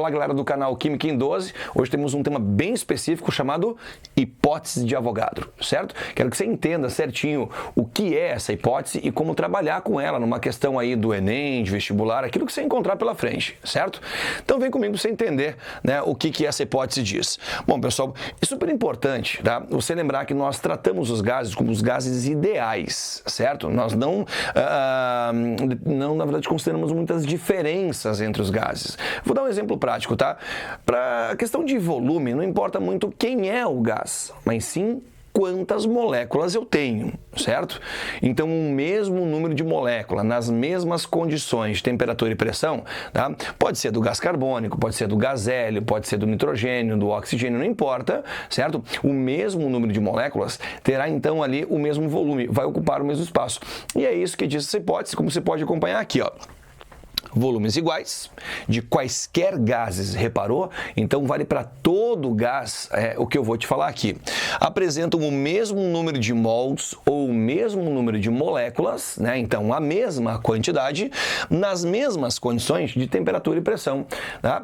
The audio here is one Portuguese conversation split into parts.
Olá, galera do canal Química em 12. Hoje temos um tema bem específico chamado hipótese de Avogadro, certo? Quero que você entenda certinho o que é essa hipótese e como trabalhar com ela numa questão aí do Enem, de vestibular, aquilo que você encontrar pela frente, certo? Então vem comigo para você entender, né, o que essa hipótese diz. Bom, pessoal, é super importante, tá? Você lembrar que nós tratamos os gases como os gases ideais, certo? Nós não, na verdade, consideramos muitas diferenças entre os gases. Vou dar um exemplo prático, tá? Para a questão de volume, não importa muito quem é o gás, mas sim quantas moléculas eu tenho, certo? Então, o mesmo número de moléculas, nas mesmas condições de temperatura e pressão, tá? Pode ser do gás carbônico, pode ser do gás hélio, pode ser do nitrogênio, do oxigênio, não importa, certo? O mesmo número de moléculas terá, então, ali o mesmo volume, vai ocupar o mesmo espaço. E é isso que diz essa hipótese, como você pode acompanhar aqui, ó. Volumes iguais de quaisquer gases, reparou? Então vale para todo gás o que eu vou te falar aqui. Apresentam o mesmo número de mols ou o mesmo número de moléculas, né? Então a mesma quantidade, nas mesmas condições de temperatura e pressão, tá?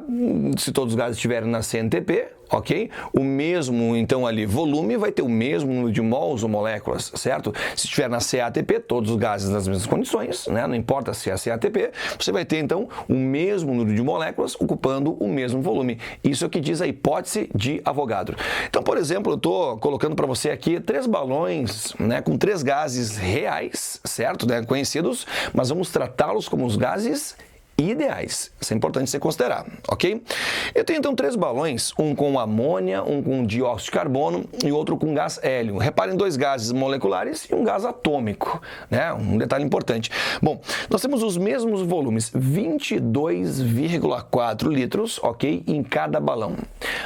Se todos os gases estiverem na CNTP, ok? O mesmo, então, ali, volume vai ter o mesmo número de mols ou moléculas, certo? Se estiver na CATP, todos os gases nas mesmas condições, né? Não importa se é a CATP, você vai ter, então, o mesmo número de moléculas ocupando o mesmo volume. Isso é o que diz a hipótese de Avogadro. Então, por exemplo, eu estou colocando para você aqui 3 balões, né, com 3 gases reais, certo? Né, conhecidos, mas vamos tratá-los como os gases ideais. Isso é importante você considerar, ok? Eu tenho então 3 balões, um com amônia, um com dióxido de carbono e outro com gás hélio. Reparem, 2 gases moleculares e um gás atômico, né? Um detalhe importante. Bom, nós temos os mesmos volumes, 22,4 litros, ok? Em cada balão.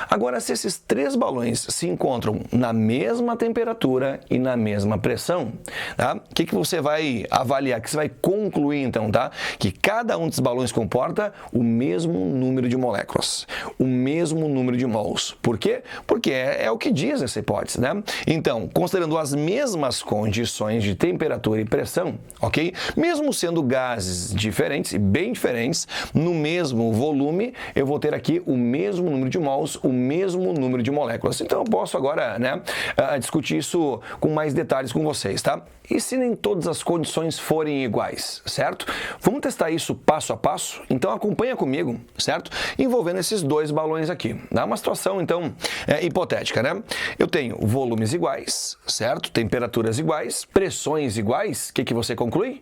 Agora, se esses 3 balões se encontram na mesma temperatura e na mesma pressão, tá? O que você vai avaliar, que você vai concluir então, tá? Que cada um desses balões comporta o mesmo número de moléculas, o mesmo número de mols. Por quê? Porque é o que diz essa hipótese, né? Então, considerando as mesmas condições de temperatura e pressão, ok? Mesmo sendo gases diferentes e bem diferentes, no mesmo volume, eu vou ter aqui o mesmo número de mols, o mesmo número de moléculas. Então, eu posso agora, né, discutir isso com mais detalhes com vocês, tá? E se nem todas as condições forem iguais, certo? Vamos testar isso passo a passo? Então acompanha comigo, certo? Envolvendo esses 2 balões aqui. Dá uma situação, então, hipotética, né? Eu tenho volumes iguais, certo? Temperaturas iguais, pressões iguais. O que você conclui?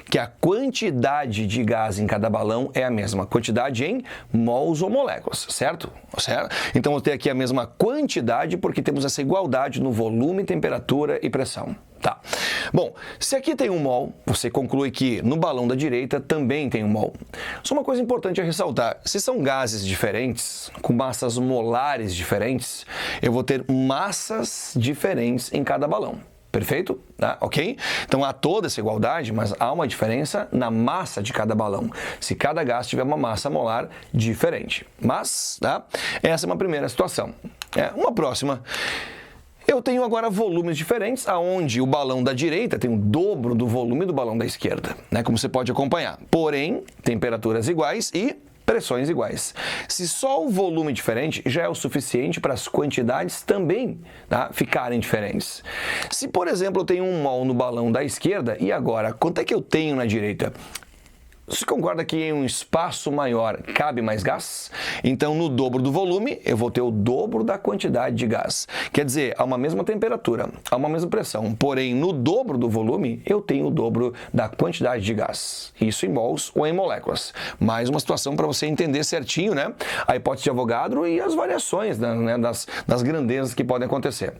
Que a quantidade de gás em cada balão é a mesma quantidade em mols ou moléculas, certo? Então, eu tenho aqui a mesma quantidade porque temos essa igualdade no volume, temperatura e pressão. Tá. Bom, se aqui tem um mol, você conclui que no balão da direita também tem um mol. Só uma coisa importante a ressaltar, se são gases diferentes, com massas molares diferentes, eu vou ter massas diferentes em cada balão. Perfeito? Tá? Ok? Então, há toda essa igualdade, mas há uma diferença na massa de cada balão, se cada gás tiver uma massa molar diferente. Mas, tá? Essa é uma primeira situação. Uma próxima. Eu tenho agora volumes diferentes, aonde o balão da direita tem o dobro do volume do balão da esquerda, né? Como você pode acompanhar. Porém, temperaturas iguais e pressões iguais. Se só o volume diferente já é o suficiente para as quantidades também, tá, ficarem diferentes. Se, por exemplo, eu tenho um mol no balão da esquerda, e agora, quanto é que eu tenho na direita? Você concorda que em um espaço maior cabe mais gás? Então, no dobro do volume, eu vou ter o dobro da quantidade de gás. Quer dizer, a uma mesma temperatura, a uma mesma pressão, porém, no dobro do volume, eu tenho o dobro da quantidade de gás. Isso em mols ou em moléculas. Mais uma situação para você entender certinho, né, a hipótese de Avogadro e as variações, né, das grandezas que podem acontecer.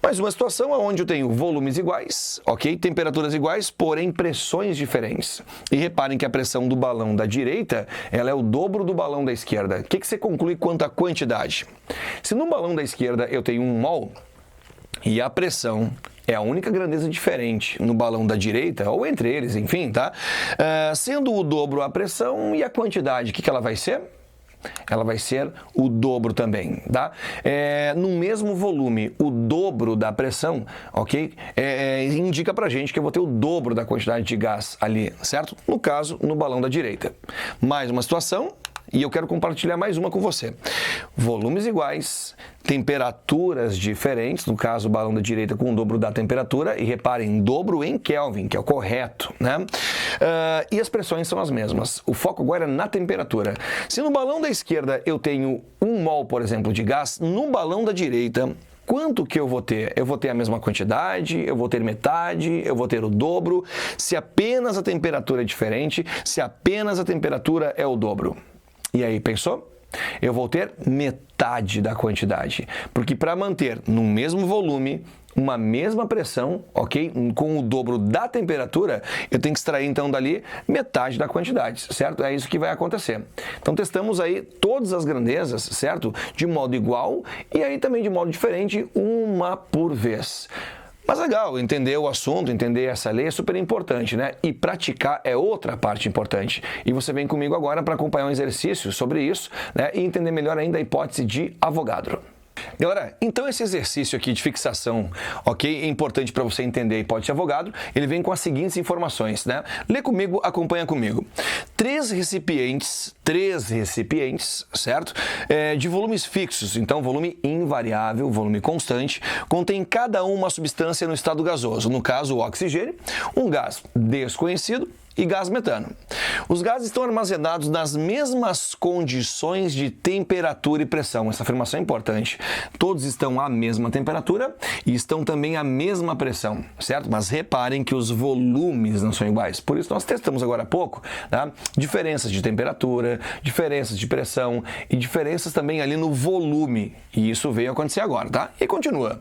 Mais uma situação onde eu tenho volumes iguais, ok? Temperaturas iguais, porém pressões diferentes. E reparem que a pressão do balão da direita, ela é o dobro do balão da esquerda. O que você conclui quanto à quantidade? Se no balão da esquerda eu tenho um mol e a pressão é a única grandeza diferente no balão da direita, ou entre eles, enfim, tá? Sendo o dobro a pressão e a quantidade, o que ela vai ser? Ela vai ser o dobro também, tá? No mesmo volume, o dobro da pressão, ok? Indica pra gente que eu vou ter o dobro da quantidade de gás ali, certo? No caso, no balão da direita. Mais uma situação, E eu quero compartilhar mais uma com você. Volumes iguais, temperaturas diferentes, no caso o balão da direita com o dobro da temperatura, e reparem, dobro em Kelvin, que é o correto, né? E as pressões são as mesmas. O foco agora é na temperatura. Se no balão da esquerda eu tenho 1 mol, por exemplo, de gás, no balão da direita, quanto que eu vou ter? Eu vou ter a mesma quantidade, eu vou ter metade, eu vou ter o dobro, se apenas a temperatura é diferente, se apenas a temperatura é o dobro. E aí, pensou? Eu vou ter metade da quantidade, porque para manter no mesmo volume, uma mesma pressão, ok? Com o dobro da temperatura, eu tenho que extrair então dali metade da quantidade, certo? É isso que vai acontecer. Então testamos aí todas as grandezas, certo? De modo igual e aí também de modo diferente, uma por vez. Mas legal, entender o assunto, entender essa lei é super importante, né? E praticar é outra parte importante. E você vem comigo agora para acompanhar um exercício sobre isso, né? E entender melhor ainda a hipótese de Avogadro. Galera, então esse exercício aqui de fixação, ok? É importante para você entender a hipótese de Avogadro. Ele vem com as seguintes informações, né? Lê comigo, acompanha comigo. Três recipientes, certo? De volumes fixos, então volume invariável, volume constante, contém cada uma substância no estado gasoso, no caso o oxigênio, um gás desconhecido e gás metano. Os gases estão armazenados nas mesmas condições de temperatura e pressão. Essa afirmação é importante. Todos estão à mesma temperatura e estão também à mesma pressão, certo? Mas reparem que os volumes não são iguais. Por isso nós testamos agora há pouco, tá? Diferenças de temperatura, diferenças de pressão e diferenças também ali no volume. E isso veio acontecer agora, tá? E continua.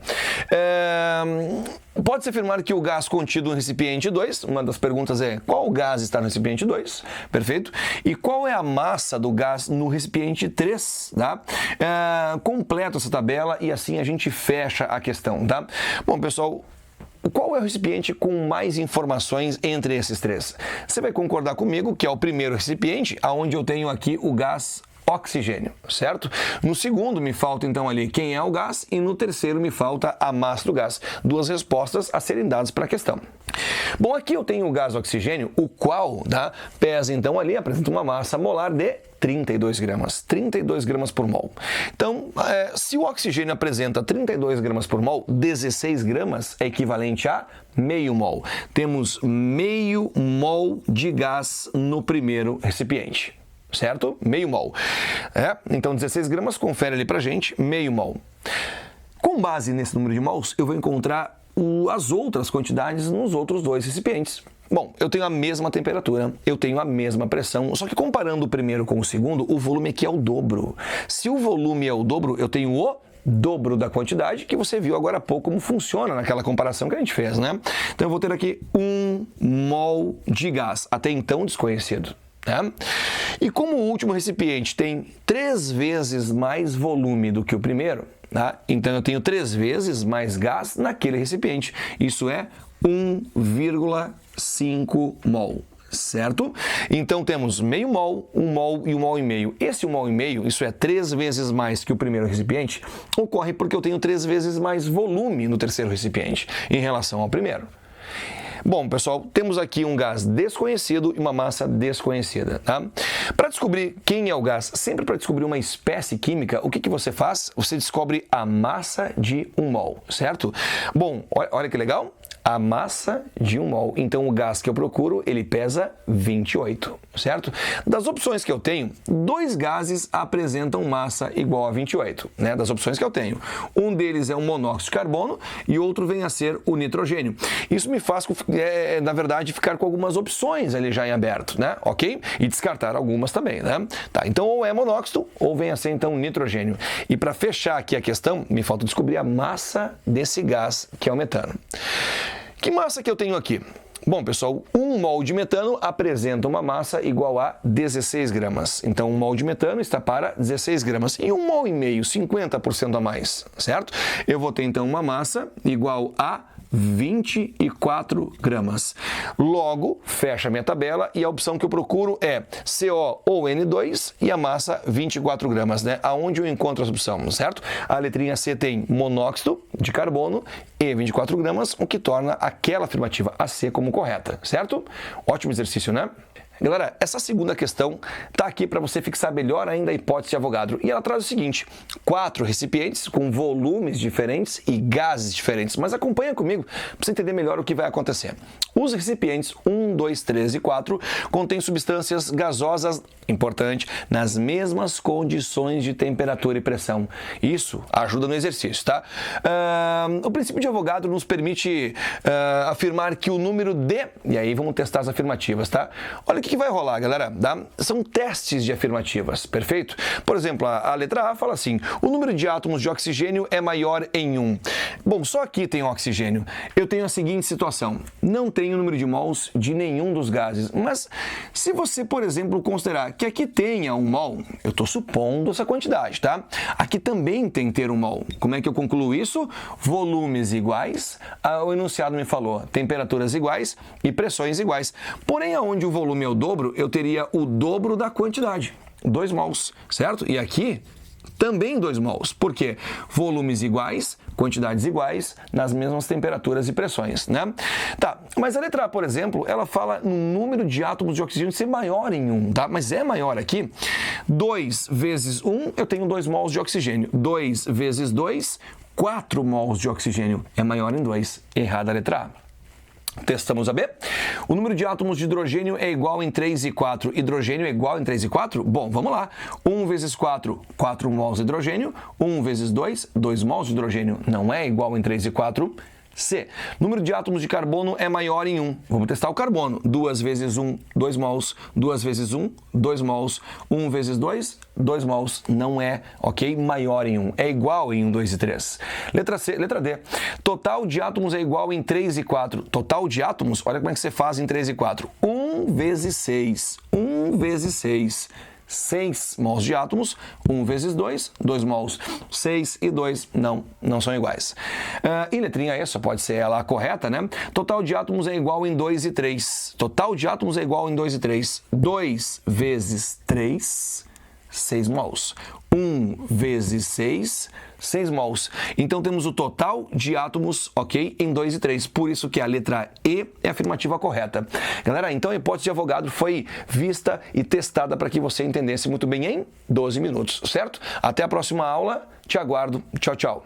Pode-se afirmar que o gás contido no recipiente 2, uma das perguntas é qual gás está no recipiente 2, perfeito? E qual é a massa do gás no recipiente 3, tá? Completo essa tabela e assim a gente fecha a questão, tá? Bom, pessoal, qual é o recipiente com mais informações entre esses três? Você vai concordar comigo que é o primeiro recipiente, onde eu tenho aqui o gás oxigênio, certo? No segundo me falta então ali quem é o gás e no terceiro me falta a massa do gás. Duas respostas a serem dadas para a questão. Bom, aqui eu tenho o gás oxigênio, o qual pesa então ali, apresenta uma massa molar de 32 gramas, 32 gramas por mol. Então, se o oxigênio apresenta 32 gramas por mol, 16 gramas é equivalente a meio mol. Temos meio mol de gás no primeiro recipiente. Certo? Meio mol. Então, 16 gramas, confere ali pra gente, meio mol. Com base nesse número de mols, eu vou encontrar as outras quantidades nos outros dois recipientes. Bom, eu tenho a mesma temperatura, eu tenho a mesma pressão, só que comparando o primeiro com o segundo, o volume aqui é o dobro. Se o volume é o dobro, eu tenho o dobro da quantidade, que você viu agora há pouco como funciona naquela comparação que a gente fez, né? Então, eu vou ter aqui 1 mol de gás, até então desconhecido. E como o último recipiente tem 3 vezes mais volume do que o primeiro, então eu tenho 3 vezes mais gás naquele recipiente. Isso é 1,5 mol, certo? Então temos meio mol, 1 mol e 1 mol e meio. Esse 1 mol e meio, isso é 3 vezes mais que o primeiro recipiente, ocorre porque eu tenho 3 vezes mais volume no terceiro recipiente em relação ao primeiro. Bom, pessoal, temos aqui um gás desconhecido e uma massa desconhecida, tá? Para descobrir quem é o gás, sempre para descobrir uma espécie química, o que você faz? Você descobre a massa de 1 mol, certo? Bom, olha que legal. A massa de 1 mol. Então, o gás que eu procuro, ele pesa 28, certo? Das opções que eu tenho, 2 gases apresentam massa igual a 28, né? Das opções que eu tenho. Um deles é um monóxido de carbono e outro vem a ser o nitrogênio. Isso me faz, na verdade, ficar com algumas opções ali já em aberto, né? Ok? E descartar algumas também, né? Tá, então, ou é monóxido ou vem a ser, então, nitrogênio. E para fechar aqui a questão, me falta descobrir a massa desse gás, que é o metano. Que massa que eu tenho aqui? Bom, pessoal, 1 mol de metano apresenta uma massa igual a 16 gramas. Então, 1 mol de metano está para 16 gramas. E 1 mol e meio, 50% a mais, certo? Eu vou ter, então, uma massa igual a 24 gramas. Logo, fecha a minha tabela e a opção que eu procuro é CO ou N2 e a massa 24 gramas, né? Aonde eu encontro essa opção, certo? A letrinha C tem monóxido de carbono e 24 gramas, o que torna aquela afirmativa, a C, como correta, certo? Ótimo exercício, né? Galera, essa segunda questão está aqui para você fixar melhor ainda a hipótese de Avogadro. E ela traz o seguinte: 4 recipientes com volumes diferentes e gases diferentes. Mas acompanha comigo para você entender melhor o que vai acontecer. Os recipientes 1, 2, 3 e 4 contêm substâncias gasosas, importante, nas mesmas condições de temperatura e pressão. Isso ajuda no exercício, tá? O princípio de Avogadro nos permite afirmar que o número de... E aí vamos testar as afirmativas, tá? Olha o que vai rolar, galera. Tá? São testes de afirmativas, perfeito? Por exemplo, a letra A fala assim: o número de átomos de oxigênio é maior em 1. Bom, só aqui tem oxigênio. Eu tenho a seguinte situação: não tenho o número de mols de nenhum dos gases. Mas se você, por exemplo, considerar que aqui tenha 1 mol, eu estou supondo essa quantidade, tá? Aqui também tem que ter 1 mol. Como é que eu concluo isso? Volumes iguais, o enunciado me falou, temperaturas iguais e pressões iguais. Porém, aonde o volume é o dobro, eu teria o dobro da quantidade, 2 mols, certo? E aqui também 2 mols. Por quê? Volumes iguais, quantidades iguais, nas mesmas temperaturas e pressões, né? Tá, mas a letra A, por exemplo, ela fala no número de átomos de oxigênio ser maior em 1, tá? Mas é maior aqui. 2 vezes 1, eu tenho 2 mols de oxigênio. 2 vezes 2, 4 mols de oxigênio. É maior em 2. Errada a letra A. Testamos a B. O número de átomos de hidrogênio é igual em 3 e 4. Hidrogênio é igual em 3 e 4? Bom, vamos lá. 1 vezes 4, 4 mols de hidrogênio. 1 vezes 2, 2 mols de hidrogênio. Não é igual em 3 e 4. C. Número de átomos de carbono é maior em 1. Vamos testar o carbono. 2 vezes 1, 2 mols. 2 vezes 1, 2 mols. 1 vezes 2, 2 mols. Não é, ok? Maior em 1. É igual em 1, 2 e 3. Letra C, letra D. Total de átomos é igual em 3 e 4. Total de átomos, olha como é que você faz em 3 e 4. 1 vezes 6. 1 vezes 6. 6 mols de átomos, 1 vezes 2, 2 mols. 6 e 2 não são iguais. E letrinha E, só pode ser ela a correta, né? Total de átomos é igual em 2 e 3. Total de átomos é igual em 2 e 3. 2 vezes 3, 6 mols. 1 vezes 6, 6 mols. Então temos o total de átomos, ok, em 2 e 3. Por isso que a letra E é a afirmativa correta. Galera, então a hipótese de Avogadro foi vista e testada para que você entendesse muito bem em 12 minutos, certo? Até a próxima aula. Te aguardo. Tchau, tchau.